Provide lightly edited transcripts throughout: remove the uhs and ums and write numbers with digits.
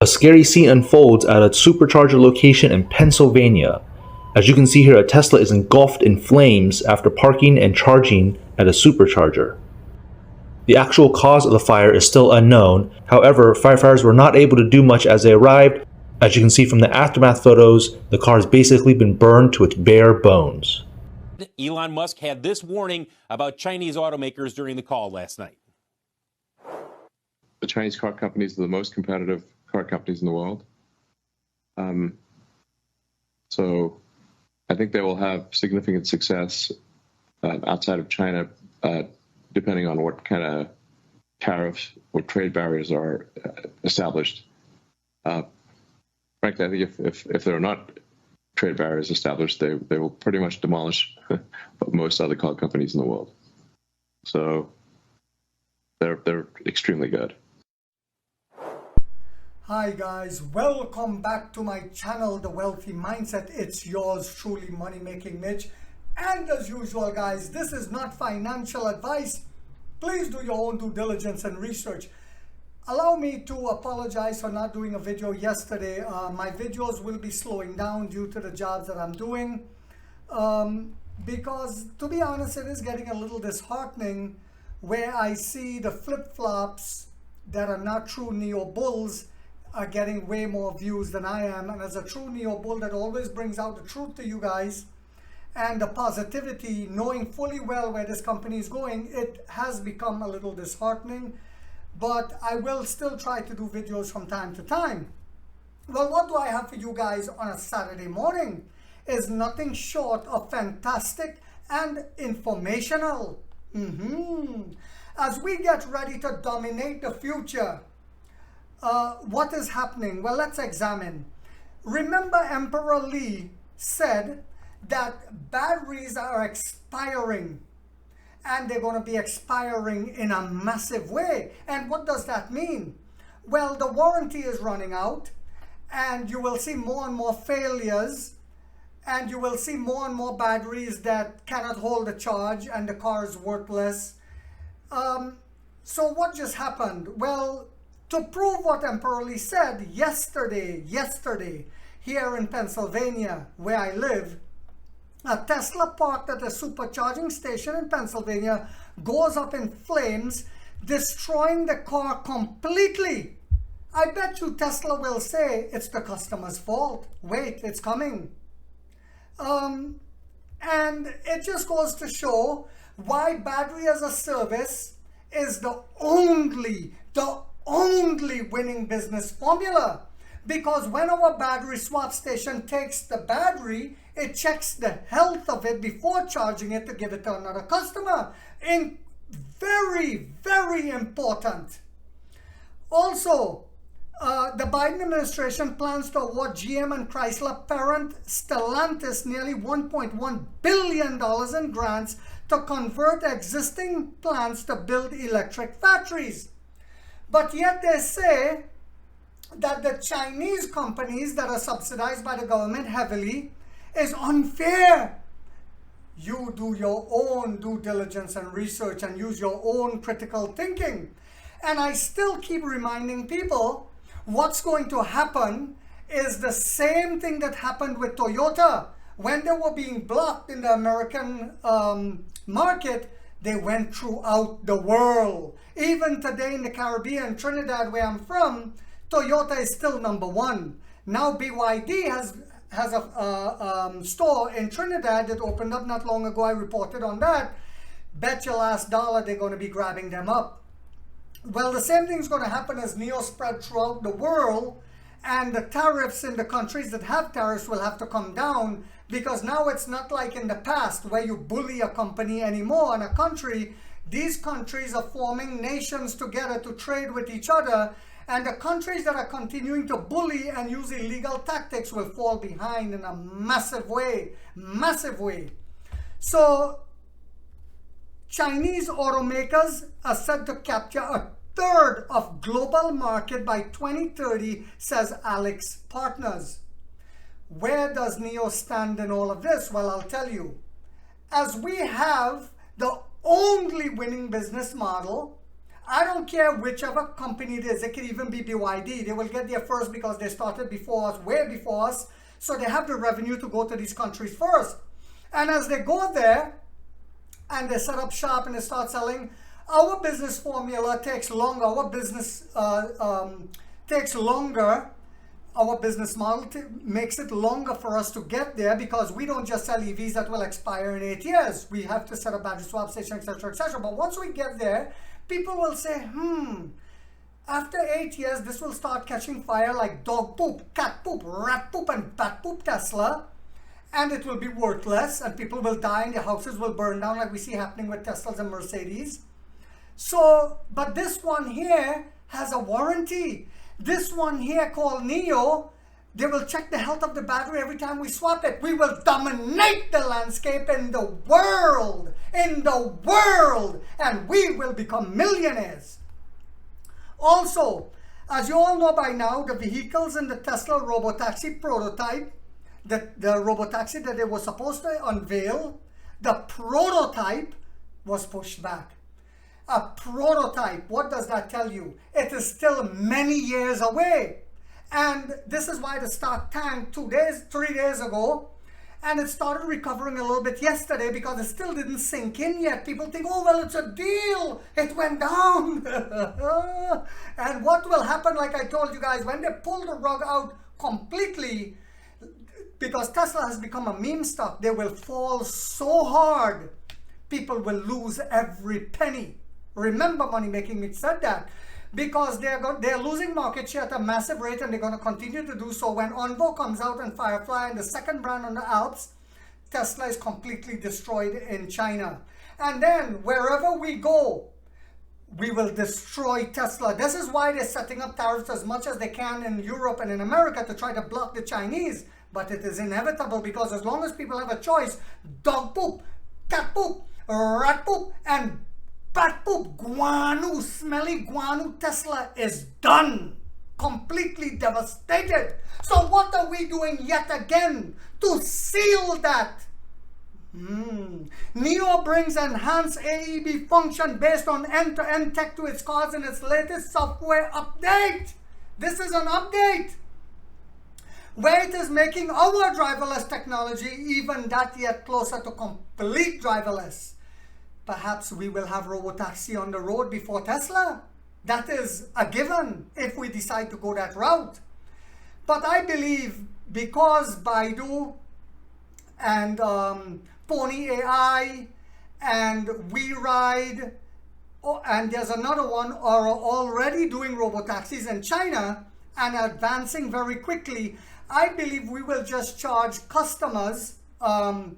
A scary scene unfolds at a supercharger location in Pennsylvania. As you can see here, a Tesla is engulfed in flames after parking and charging at a supercharger. The actual cause of the fire is still unknown. However, firefighters were not able to do much as they arrived. As you can see from the aftermath photos, the car has basically been burned to its bare bones. Elon Musk had this warning about Chinese automakers during the call last night. The Chinese car companies are the most competitive car companies in the world. So I think they will have significant success outside of China, depending on what kind of tariffs or trade barriers are established. Frankly, I think if there are not trade barriers established, they will pretty much demolish most other car companies in the world. So they're extremely good. Hi guys, welcome back to my channel, The Wealthy Mindset. It's yours truly, Money Making Mitch. And as usual guys, this is not financial advice. Please do your own due diligence and research. Allow me to apologize for not doing a video yesterday. My videos will be slowing down due to the jobs that I'm doing. Because to be honest, it is getting a little disheartening where I see the flip-flops that are not true neo bulls are getting way more views than I am. And as a true neo bull that always brings out the truth to you guys and the positivity, knowing fully well where this company is going, it has become a little disheartening. But I will still try to do videos from time to time. Well, what do I have for you guys on a Saturday morning? Is nothing short of fantastic and informational. As we get ready to dominate the future, what is happening? Well, let's examine. Remember, Emperor Lee said that batteries are expiring, and they're going to be expiring in a massive way. And what does that mean? Well, the warranty is running out, and you will see more and more failures, and you will see more and more batteries that cannot hold a charge, and the car is worthless. So what just happened? Well, to prove what Emperor Lee said, yesterday, here in Pennsylvania, where I live, a Tesla parked at a supercharging station in Pennsylvania goes up in flames, destroying the car completely. I bet you Tesla will say it's the customer's fault. Wait, it's coming. And it just goes to show why battery as a service is the only winning business formula. Because when our battery swap station takes the battery, it checks the health of it before charging it to give it to another customer. And very, very important. Also, the Biden administration plans to award GM and Chrysler parent Stellantis nearly $1.1 billion in grants to convert existing plants to build electric factories. But yet they say that the Chinese companies that are subsidized by the government heavily is unfair. You do your own due diligence and research and use your own critical thinking. And I still keep reminding people what's going to happen is the same thing that happened with Toyota. When they were being blocked in the American market, they went throughout the world. Even today in the Caribbean, Trinidad, where I'm from, Toyota is still number one. Now BYD has a store in Trinidad that opened up not long ago. I reported on that. Bet your last dollar they're going to be grabbing them up. Well, the same thing is going to happen as NEO spread throughout the world, and the tariffs in the countries that have tariffs will have to come down, because now it's not like in the past where you bully a company anymore in a country. These countries are forming nations together to trade with each other, and the countries that are continuing to bully and use illegal tactics will fall behind in a massive way. So Chinese automakers are said to capture a third of global market by 2030, says Alex Partners. Where does NEO stand in all of this? Well, I'll tell you. As we have the only winning business model, I don't care whichever company it is. It could even be BYD. They will get there first because they started before us, way before us. So they have the revenue to go to these countries first. And as they go there and they set up shop and they start selling, our business formula takes longer. Our business takes longer. Our business model makes it longer for us to get there because we don't just sell EVs that will expire in 8 years. We have to set up battery swap station, etc., etc. But once we get there, people will say, after 8 years, this will start catching fire like dog poop, cat poop, rat poop, and bat poop Tesla. And it will be worthless, and people will die, and their houses will burn down like we see happening with Teslas and Mercedes. So, but this one here has a warranty. This one here called Neo, they will check the health of the battery every time we swap it. We will dominate the landscape in the world, and we will become millionaires. Also, as you all know by now, the vehicles in the Tesla Robotaxi prototype, the Robotaxi that they were supposed to unveil, the prototype was pushed back. A prototype, what does that tell you? It is still many years away. And this is why the stock tanked 3 days ago, and it started recovering a little bit yesterday because it still didn't sink in yet. People think, oh, well, it's a deal. It went down. And what will happen, like I told you guys, when they pull the rug out completely, because Tesla has become a meme stock, they will fall so hard, people will lose every penny. Remember, Money Making Mitch said that. Because they're losing market share at a massive rate, and they're going to continue to do so. When Onvo comes out and Firefly and the second brand on the Alps, Tesla is completely destroyed in China. And then wherever we go, we will destroy Tesla. This is why they're setting up tariffs as much as they can in Europe and in America to try to block the Chinese. But it is inevitable because as long as people have a choice, dog poop, cat poop, rat poop, and bat poop, guano, smelly guano, Tesla is done. Completely devastated. So what are we doing yet again to seal that? Neo brings enhanced AEB function based on end-to-end tech to its cars in its latest software update. This is an update where it is making our driverless technology even that yet closer to complete driverless. Perhaps we will have Robotaxi on the road before Tesla. That is a given if we decide to go that route. But I believe because Baidu and Pony AI and WeRide, and there's another one, are already doing Robotaxis in China and advancing very quickly, I believe we will just charge customers who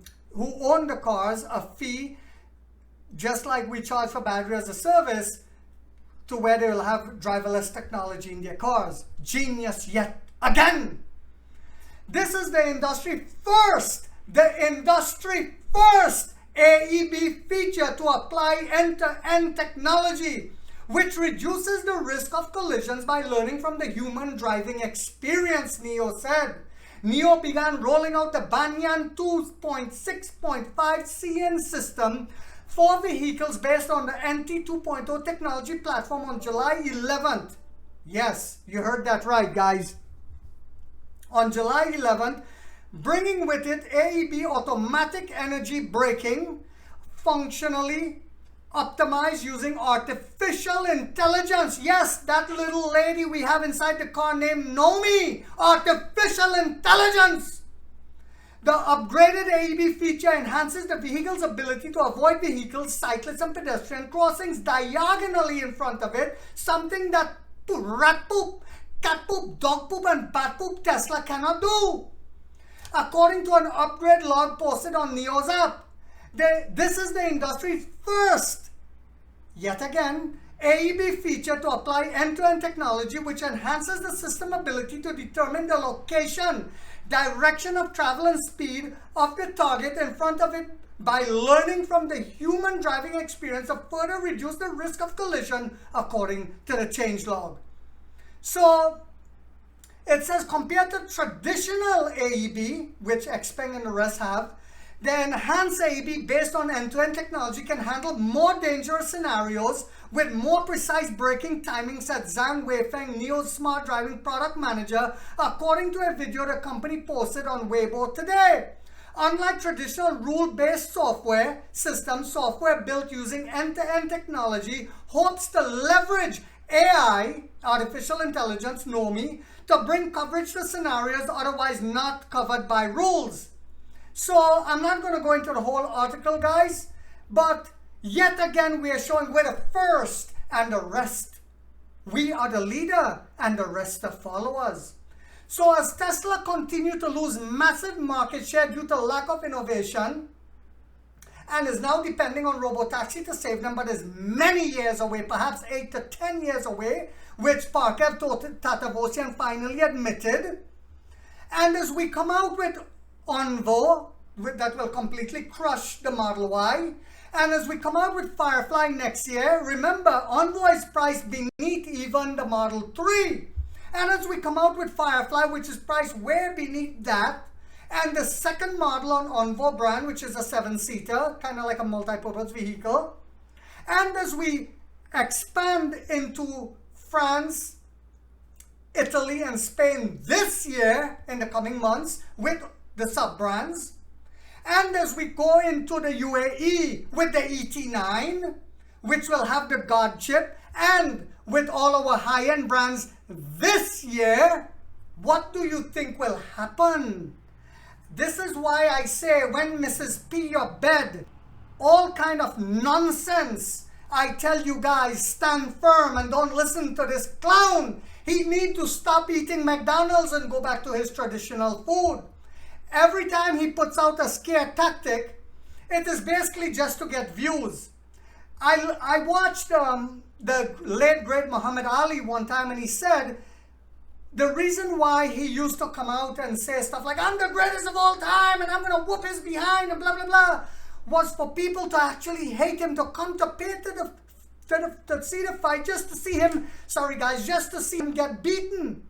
own the cars a fee, just like we charge for battery as a service, to where they will have driverless technology in their cars. Genius yet again. This is the industry first AEB feature to apply end-to-end technology, which reduces the risk of collisions by learning from the human driving experience, Neo said. Neo began rolling out the Banyan 2.6.5 CN system for vehicles based on the NT 2.0 technology platform on July 11th. Yes, you heard that right, guys. On July 11th, bringing with it AEB automatic energy braking, functionally optimized using artificial intelligence. Yes, that little lady we have inside the car named Nomi. Artificial intelligence. The upgraded AEB feature enhances the vehicle's ability to avoid vehicles, cyclists, and pedestrian crossings diagonally in front of it, something that rat poop, cat poop, dog poop, and bat poop Tesla cannot do. According to an upgrade log posted on Neo's app, this is the industry's first, yet again, AEB feature to apply end-to-end technology which enhances the system ability to determine the location, direction of travel, and speed of the target in front of it by learning from the human driving experience to further reduce the risk of collision according to the changelog. So it says compared to traditional AEB, which Xpeng and the rest have, the enhanced AEB based on end-to-end technology can handle more dangerous scenarios with more precise braking timings at Zhang Weifeng, NIO's smart driving product manager, according to a video the company posted on Weibo today. Unlike traditional rule-based software systems, software built using end-to-end technology hopes to leverage AI, artificial intelligence, NOMI, to bring coverage to scenarios otherwise not covered by rules. So I'm not going to go into the whole article, guys, but yet again we are showing we're the first and the rest. We are the leader and the rest are followers. So as Tesla continue to lose massive market share due to lack of innovation and is now depending on robotaxi to save them, but is many years away, perhaps 8 to 10 years away, which Parkev Tatavosian finally admitted. And as we come out with Onvo, that will completely crush the Model Y, and as we come out with Firefly next year, remember, Onvo is priced beneath even the Model 3. And as we come out with Firefly, which is priced way beneath that, and the second model on Onvo brand, which is a 7-seater, kind of like a multi-purpose vehicle, and as we expand into France, Italy, and Spain this year, in the coming months, with the sub-brands, and as we go into the UAE with the ET9, which will have the God chip, and with all our high-end brands this year, what do you think will happen? This is why I say, when Mrs. P your bed, all kind of nonsense, I tell you guys, stand firm and don't listen to this clown. He need to stop eating McDonald's and go back to his traditional food. Every time he puts out a scare tactic, it is basically just to get views. I watched the late great Muhammad Ali one time, and he said the reason why he used to come out and say stuff like, I'm the greatest of all time and I'm going to whoop his behind and blah, blah, blah, was for people to actually hate him, to come to pay to see the fight, just to see him, sorry guys, just to see him get beaten.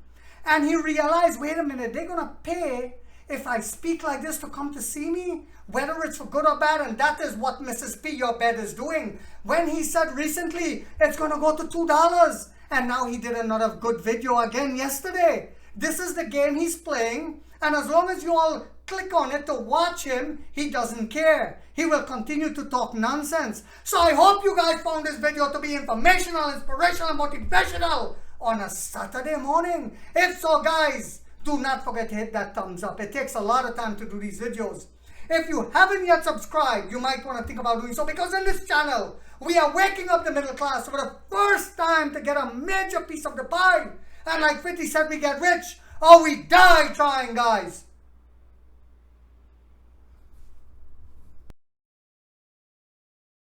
And he realized, wait a minute, they're going to pay if I speak like this to come to see me, whether it's for good or bad. And that is what Mrs. P your bed is doing. When he said recently it's going to go to $2, and now he did another good video again yesterday. This is the game he's playing, and as long as you all click on it to watch him, he doesn't care. He will continue to talk nonsense. So I hope you guys found this video to be informational, inspirational, and motivational on a Saturday morning. If so, guys, do not forget to hit that thumbs up. It takes a lot of time to do these videos. If you haven't yet subscribed, you might want to think about doing so, because in this channel, we are waking up the middle class for the first time to get a major piece of the pie. And like 50 said, we get rich or we die trying, guys.